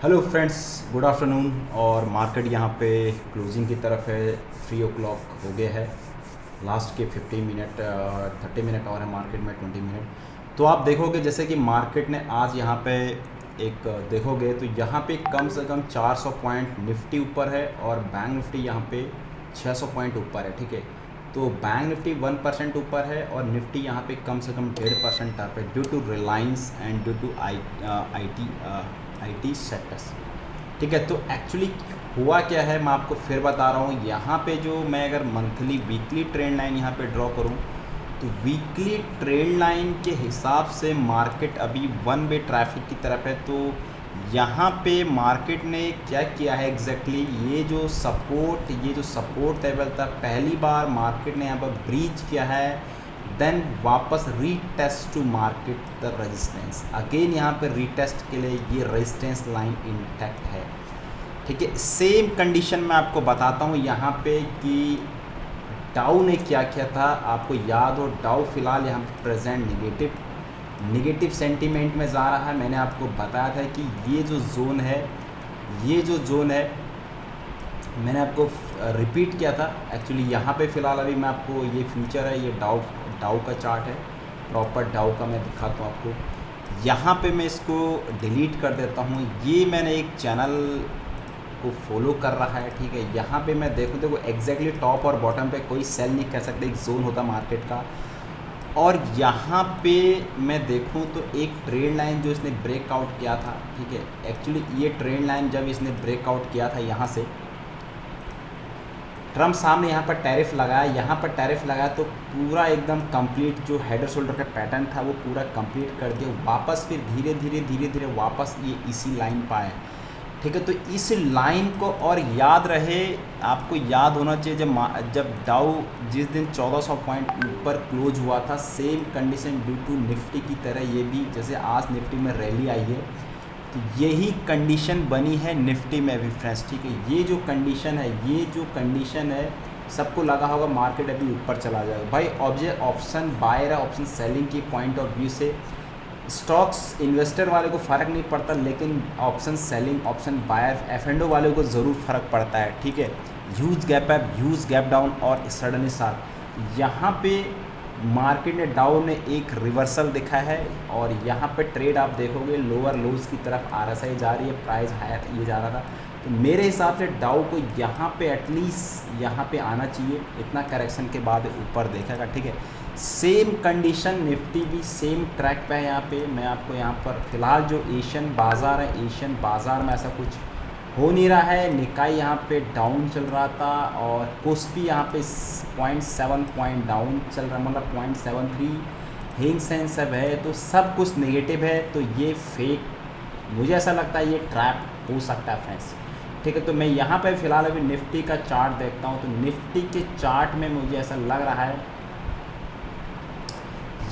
Hello friends, good afternoon. और market यहाँ पे क्लोजिंग की तरफ है। 3 o'clock हो गया है। लास्ट के 50 मिनट 30 मिनट और है मार्केट में, 20 मिनट। तो आप देखोगे जैसे कि मार्केट ने आज यहाँ पे एक देखोगे तो यहाँ पे कम से कम 400 पॉइंट निफ्टी ऊपर है और बैंक निफ्टी यहाँ पे 600 पॉइंट ऊपर है। ठीक है, तो बैंक निफ्टी 1% ऊपर है और निफ्टी यहाँ पे कम से कम 1.5% अप है due to Reliance and due to I T sectors. ठीक है, तो एक्चुअली हुआ क्या है मैं आपको फिर बता रहा हूँ। यहाँ पे जो मैं अगर मंथली वीकली ट्रेंड लाइन यहाँ पे ड्रॉ करूँ तो वीकली ट्रेंड लाइन के हिसाब से मार्केट अभी वन वे ट्रैफिक की तरफ है। तो यहाँ पे मार्केट ने क्या किया है एग्जैक्टली, ये जो सपोर्ट लेवल था पहली बार मार्केट ने यहाँ पर ब्रीच किया है, देन वापस retest to market the resistance again. यहाँ पे रीटेस्ट के लिए ये रेजिस्टेंस लाइन इंटैक्ट है। ठीक है, सेम कंडीशन में आपको बताता हूँ यहाँ पे कि डाउ ने क्या किया था। आपको याद हो, डाउ फिलहाल यहाँ प्रेजेंट निगेटिव सेंटीमेंट में जा रहा है। मैंने आपको बताया था कि ये जो जोन है मैंने आपको रिपीट किया था। एक्चुअली यहाँ पे फ़िलहाल अभी मैं आपको ये फ्यूचर है, ये डाउ का चार्ट है, प्रॉपर डाउ का मैं दिखाता हूँ आपको। यहाँ पे मैं इसको डिलीट कर देता हूँ। ये मैंने एक चैनल को फॉलो कर रहा है। ठीक है, यहाँ पे मैं देखो एग्जैक्टली टॉप और बॉटम पे कोई सेल नहीं कह सकते, एक जोन होता मार्केट का। और यहाँ पे मैं देखूँ तो एक ट्रेंड लाइन जो इसने ब्रेकआउट किया था। ठीक है, एक्चुअली ये ट्रेंड लाइन जब इसने ब्रेकआउट किया था यहाँ से, ट्रम्प साहब ने यहाँ पर टैरिफ लगाया, तो पूरा एकदम कंप्लीट जो हेड और शोल्डर का पैटर्न था वो पूरा कंप्लीट कर दिया। वापस फिर धीरे धीरे वापस ये इसी लाइन पर आए। ठीक है, तो इस लाइन को और याद रहे, आपको याद होना चाहिए जब डाउ जिस दिन 1400 पॉइंट ऊपर क्लोज हुआ था, same condition due to Nifty की तरह ये भी, जैसे आज निफ्टी में रैली आई है तो यही कंडीशन बनी है निफ्टी में भी फ्रेंड्स। ठीक है, ये जो कंडीशन है सबको लगा होगा मार्केट अभी ऊपर चला जाएगा। भाई ऑप्शन बायर है, ऑप्शन सेलिंग की पॉइंट ऑफ व्यू से स्टॉक्स इन्वेस्टर वाले को फ़र्क नहीं पड़ता, लेकिन option selling, option buyer, F&O वाले को ज़रूर फ़र्क पड़ता है। ठीक है, huge gap up, huge gap down और सडनली साथ यहाँ पे मार्केट ने डाउन ने एक रिवर्सल दिखा है। और यहाँ पे ट्रेड आप देखोगे लोअर लोज की तरफ RSI जा रही है, प्राइस हायर ये जा रहा था। तो मेरे हिसाब से डाउ को यहाँ पे एटलीस्ट यहाँ पे आना चाहिए, इतना करेक्शन के बाद ऊपर देखेगा। ठीक है, सेम कंडीशन निफ्टी भी सेम ट्रैक पे है। यहाँ पे मैं आपको यहाँ पर फिलहाल जो एशियन बाज़ार में ऐसा कुछ हो नहीं रहा है। निकाई यहाँ पे डाउन चल रहा था और कोस्पी यहाँ पे 0.7 पॉइंट डाउन चल रहा, मतलब 0.73। हिंग सेंस सब है तो सब कुछ नेगेटिव है। तो ये फेक, मुझे ऐसा लगता है ये ट्रैप हो सकता है फ्रेंड्स। ठीक है, तो मैं यहाँ पे फ़िलहाल अभी निफ्टी का चार्ट देखता हूँ। तो निफ्टी के चार्ट में मुझे ऐसा लग रहा है,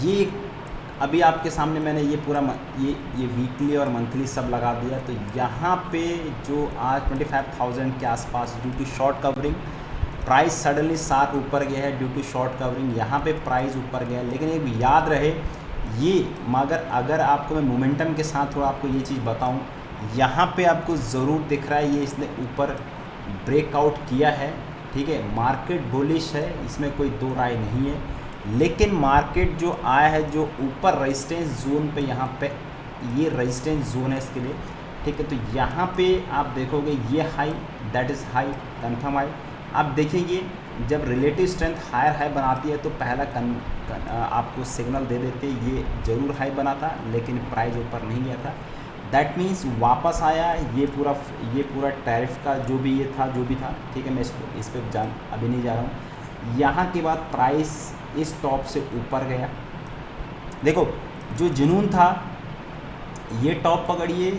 ये अभी आपके सामने मैंने ये पूरा ये वीकली और मंथली सब लगा दिया। तो यहाँ पे जो आज 25,000 के आसपास due to short covering price suddenly 7 ऊपर गया है ड्यू टू शॉर्ट कवरिंग। यहाँ पे प्राइस ऊपर गया है, लेकिन एक याद रहे ये, मगर अगर आपको मैं मोमेंटम के साथ थोड़ा आपको ये चीज़ बताऊँ, यहाँ पे आपको ज़रूर दिख रहा है ये इसने ऊपर ब्रेकआउट किया है। ठीक है, मार्केट बुलिश है, इसमें कोई दो राय नहीं है। लेकिन मार्केट जो आया है जो ऊपर रेजिस्टेंस जोन पे, यहाँ पे ये रेजिस्टेंस जोन है इसके लिए। ठीक है, तो यहाँ पे आप देखोगे ये high, that is high, confirm high. आप देखेंगे जब रिलेटिव स्ट्रेंथ हाई बनाती है तो पहला आपको सिग्नल दे देते ये ज़रूर हाई बना था, लेकिन प्राइस ऊपर नहीं गया था। दैट मीन्स वापस आया ये पूरा टैरिफ का जो भी था। ठीक है, मैं इस पर अभी नहीं जा रहा हूँ। यहाँ के बाद प्राइस इस टॉप से ऊपर गया। देखो जो जुनून था, ये टॉप पकड़िए,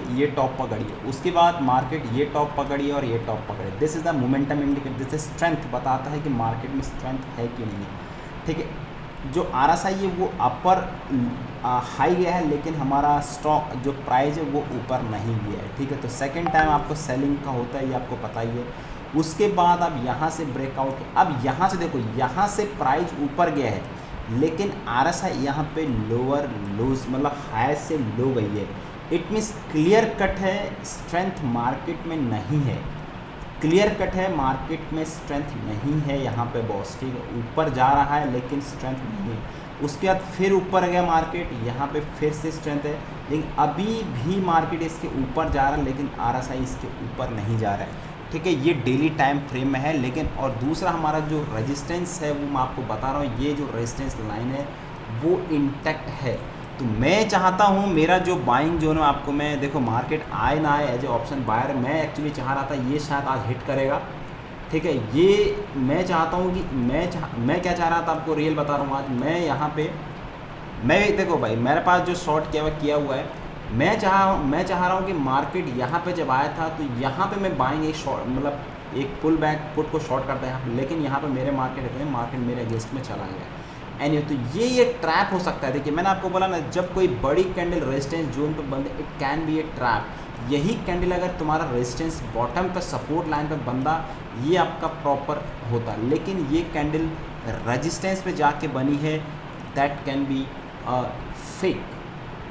उसके बाद मार्केट ये टॉप पकड़िए और ये टॉप पकड़े। This is the momentum indicator, this is strength, बताता है कि मार्केट में स्ट्रेंथ है कि नहीं है। ठीक है, जो RSI है वो अपर हाई गया है, लेकिन हमारा स्टॉक जो प्राइस है वो ऊपर नहीं गया है। ठीक है, तो सेकेंड टाइम आपको सेलिंग का होता है, ये आपको पता ही है। उसके बाद अब यहाँ से ब्रेकआउट, अब यहाँ से देखो, यहाँ से प्राइस ऊपर गया है, लेकिन RSI यहाँ पे लोअर लोज मतलब हाई से लो गई है। इट मीन्स क्लियर कट है, स्ट्रेंथ मार्केट में नहीं है, क्लियर कट है, मार्केट में स्ट्रेंथ नहीं है यहाँ पे बॉस, ठीक है। ऊपर जा रहा है लेकिन स्ट्रेंथ नहीं है। उसके बाद फिर ऊपर गया मार्केट, यहाँ पे फिर से स्ट्रेंथ है, लेकिन अभी भी मार्केट इसके ऊपर जा रहा है, लेकिन RSI इसके ऊपर नहीं जा रहा है, ठीक है। ये डेली टाइम फ्रेम में है। लेकिन और दूसरा हमारा जो रेजिस्टेंस है वो मैं आपको बता रहा हूँ, ये जो रेजिस्टेंस लाइन है वो इंटैक्ट है। तो मैं चाहता हूँ मेरा जो बाइंग जोन है, आपको मैं देखो मार्केट आए ना आए एज ए ऑप्शन बायर, मैं एक्चुअली चाह रहा था ये शायद आज हिट करेगा, ठीक है। ये मैं चाहता हूँ कि मैं क्या चाह रहा था आपको रियल बता रहा हूँ आज। मैं यहाँ पे देखो भाई मेरे पास जो शॉर्ट किया हुआ है, मैं चाह रहा हूँ कि मार्केट यहाँ पे जब आया था तो यहाँ पे मैं बाइंग एक शॉर्ट मतलब एक पुल बैक पुट को शॉर्ट करता है यहाँ पे, लेकिन यहाँ पे मेरे मार्केट मेरे अगेंस्ट में चला गया। तो ये एक ट्रैप हो सकता है। देखिए मैंने आपको बोला ना, जब कोई बड़ी कैंडल रेजिस्टेंस जोन पे बंद, it can be A trap. यही कैंडल अगर तुम्हारा रेजिस्टेंस बॉटम पे सपोर्ट लाइन पे बंदा, ये आपका प्रॉपर होता, लेकिन ये कैंडल रेजिस्टेंस पे जाके बनी है, दैट कैन बी फेक,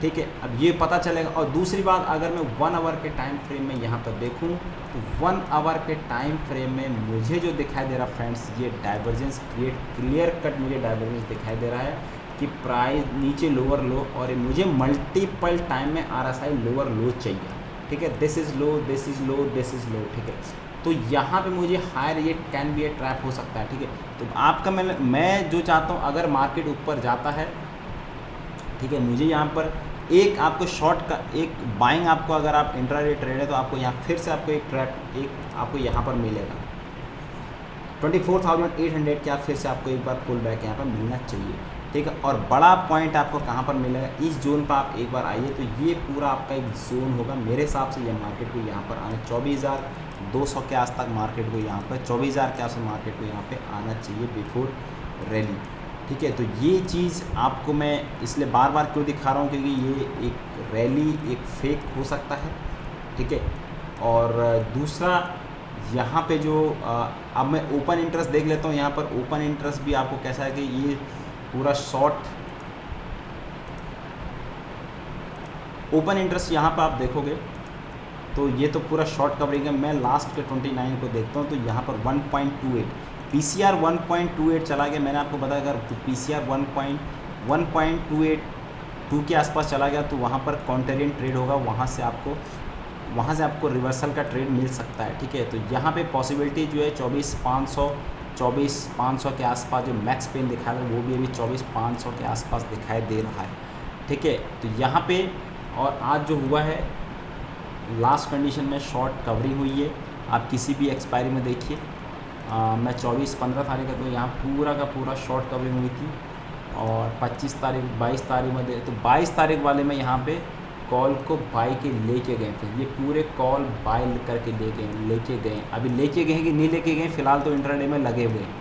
ठीक है। अब ये पता चलेगा। और दूसरी बात, अगर मैं 1 आवर के टाइम फ्रेम में यहाँ पर देखूँ तो 1 आवर के टाइम फ्रेम में मुझे जो दिखाई दे रहा फ्रेंड्स, ये डाइवर्जेंस क्लियर कट मुझे डाइवर्जेंस दिखाई दे रहा है कि प्राइस नीचे लोअर लो, और मुझे मल्टीपल टाइम में RSI लोअर लो चाहिए, ठीक है। This is low, this is low, this is low, ठीक है। तो यहाँ पे मुझे हायर ये कैन बी ए ट्रैप हो सकता है, ठीक है। तो आपका मैं जो चाहता हूँ, अगर मार्केट ऊपर जाता है, ठीक है, मुझे यहाँ पर एक आपको शॉर्ट का एक बाइंग, आपको अगर आप इंट्राडे ट्रेड है तो आपको यहाँ फिर से आपको एक ट्रैप एक आपको यहाँ पर मिलेगा 24,800 क्या, फिर से आपको एक बार पुल बैक यहाँ पर मिलना चाहिए, ठीक है। और बड़ा पॉइंट आपको कहाँ पर मिलेगा, इस जोन पर आप एक बार आइए तो ये पूरा आपका एक जोन होगा मेरे हिसाब से। ये मार्केट को यहाँ पर आना 24,200 के आस तक मार्केट को यहाँ पर 24,000 के आस मार्केट को यहाँ पर आना चाहिए बिफोर रैली, ठीक है। तो ये चीज़ आपको मैं इसलिए बार बार क्यों दिखा रहा हूँ, क्योंकि ये एक रैली एक फेक हो सकता है, ठीक है। और दूसरा यहाँ पे जो अब मैं ओपन इंटरेस्ट देख लेता हूँ, यहाँ पर ओपन इंटरेस्ट भी आपको कैसा है कि ये पूरा शॉर्ट ओपन इंटरेस्ट यहाँ पर आप देखोगे तो ये तो पूरा शॉर्ट कवरिंग है। मैं लास्ट के 29 को देखता हूँ तो यहाँ पर 1.28 PCR 1.28 चला गया। मैंने आपको बताया अगर PCR 1.1.282 के आसपास चला गया तो वहाँ पर कॉन्ट्रेरियन ट्रेड होगा, वहाँ से आपको रिवर्सल का ट्रेड मिल सकता है, ठीक है। तो यहाँ पे पॉसिबिलिटी जो है 24,500 के आसपास जो मैक्स पेन दिखा रहा है वो भी अभी 24,500 के आसपास दिखाई दे रहा है, ठीक है। तो यहाँ पे और आज जो हुआ है लास्ट कंडीशन में शॉर्ट कवरिंग हुई है। आप किसी भी एक्सपायरी में देखिए, मैं 24-15 तारीख का तो यहाँ पूरा का पूरा शॉर्ट कवरिंग हुई थी, और 22 तारीख में तो 22 तारीख वाले में यहाँ पे कॉल को बाई के लेके गए थे। ये पूरे कॉल बाई करके लेके गए अभी लेके गए कि नहीं लेके गए, फ़िलहाल तो इंट्राडे में लगे हुए हैं,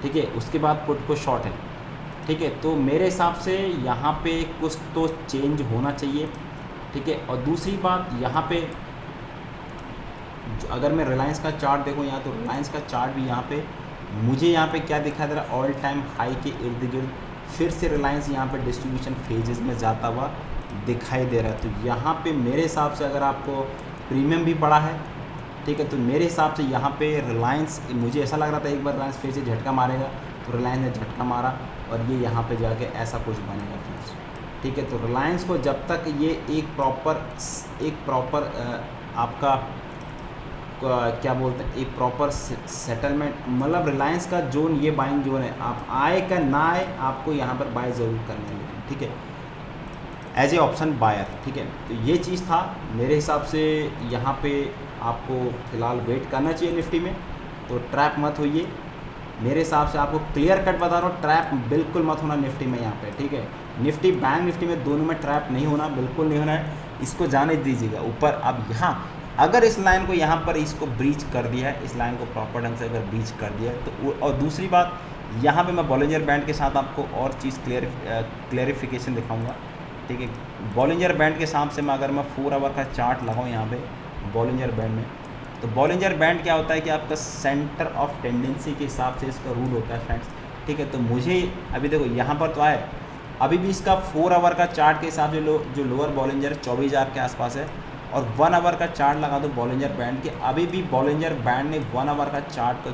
ठीक है। उसके बाद पुट को शॉर्ट है, ठीक है। तो मेरे हिसाब से यहाँ पे कुछ तो चेंज होना चाहिए, ठीक है। और दूसरी बात यहाँ पे अगर मैं रिलायंस का चार्ट देखूँ यहाँ, तो रिलायंस का चार्ट भी यहाँ पे मुझे यहाँ पे क्या दिखा दे रहा है, ऑल टाइम हाई के इर्द गिर्द फिर से रिलायंस यहाँ पे डिस्ट्रीब्यूशन फेजेस में जाता हुआ दिखाई दे रहा है। तो यहाँ पे मेरे हिसाब से अगर आपको प्रीमियम भी पड़ा है, ठीक है, तो मेरे हिसाब से यहाँ पे रिलायंस, मुझे ऐसा लग रहा था एक बार रिलायंस फिर से झटका मारेगा, तो रिलायंस ने झटका मारा और ये यहाँ पे जाके ऐसा कुछ बनेगा फ्रेंड्स, ठीक है। तो रिलायंस को जब तक ये एक प्रॉपर आपका क्या बोलते हैं, एक प्रॉपर सेटलमेंट, मतलब रिलायंस का जोन ये बाइंग जोन है, आप आए का ना आए आपको यहाँ पर बाय ज़रूर करना है, ठीक है, एज ए ऑप्शन बायर, ठीक है। तो ये चीज़ था मेरे हिसाब से। यहाँ पे आपको फ़िलहाल वेट करना चाहिए निफ्टी में, तो ट्रैप मत होइए। मेरे हिसाब से आपको क्लियर कट बता रहा हूँ, ट्रैप बिल्कुल मत होना निफ्टी में यहाँ पे, ठीक है। निफ्टी बैंक निफ्टी में दोनों में ट्रैप नहीं होना, बिल्कुल नहीं होना है, इसको जाने दीजिएगा ऊपर। अब यहाँ अगर इस लाइन को यहाँ पर इसको ब्रीच कर दिया है, इस लाइन को प्रॉपर ढंग से अगर ब्रीच कर दिया है तो, और दूसरी बात यहाँ पे मैं बॉलिंजर बैंड के साथ आपको और चीज़ क्लियरिफिकेशन दिखाऊंगा, ठीक है। बॉलिंजर बैंड के हिसाब से मैं अगर मैं 4 आवर का चार्ट लगाऊँ यहाँ पे बॉलिंजर बैंड में, तो बॉलिंजर बैंड क्या होता है कि आपका सेंटर ऑफ टेंडेंसी के हिसाब से इसका रूल होता है फ्रेंड्स, ठीक है। तो मुझे अभी देखो यहाँ पर तो आए अभी भी इसका 4 आवर का चार्ट के हिसाब से जो लोअर बॉलिंजर 24,000 के आसपास है, और 1 आवर का चार्ट लगा दो बॉलिंजर बैंड के, अभी भी बॉलिंजर बैंड ने 1 आवर का चार्ट का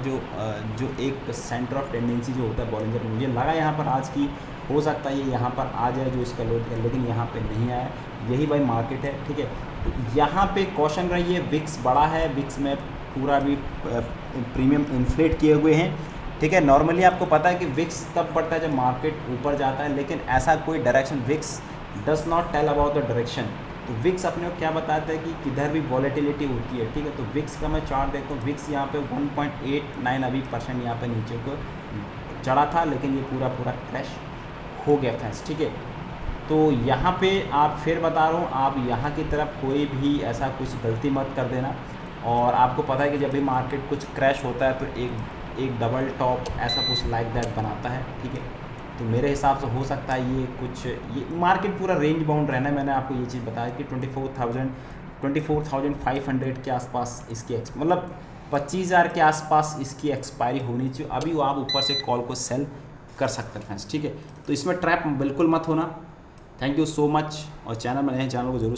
जो एक सेंटर ऑफ टेंडेंसी जो होता है बॉलिंजर, मुझे लगा यहाँ पर आज की हो सकता है ये यहाँ पर आ जाए जो इसका लोड है, लेकिन यहाँ पे नहीं आया। यही भाई मार्केट है, ठीक है। तो यहाँ पे कॉशन रही है, विक्स बड़ा है, विक्स में पूरा भी प्रीमियम इन्फ्लेट किए हुए हैं, ठीक है। नॉर्मली आपको पता है कि विक्स तब बढ़ता है जब मार्केट ऊपर जाता है, लेकिन ऐसा कोई direction VIX does not tell about the direction. तो विक्स अपने को क्या बताता है कि किधर भी वॉलेटिलिटी होती है, ठीक है। तो विक्स का मैं चार्ट देखता हूँ, विक्स यहाँ पे 1.89 अभी % यहाँ पे नीचे को चढ़ा था, लेकिन ये पूरा क्रैश हो गया फ्रेंड्स, ठीक है। तो यहाँ पे आप फिर बता रहा हूँ, आप यहाँ की तरफ कोई भी ऐसा कुछ गलती मत कर देना। और आपको पता है कि जब भी मार्केट कुछ क्रैश होता है तो एक डबल टॉप ऐसा कुछ लाइक दैट बनाता है, ठीक है। तो मेरे हिसाब से हो सकता है ये मार्केट पूरा रेंज बाउंड रहना है। मैंने आपको ये चीज़ बताया कि 24,500 के आसपास इसकी मतलब 25,000 के आसपास इसकी एक्सपायरी होनी चाहिए। अभी वो आप ऊपर से कॉल को सेल कर सकते हैं फ्रेंड्स, ठीक है। तो इसमें ट्रैप बिल्कुल मत होना। थैंक यू सो मच, और चैनल में नए चैनल को जरूर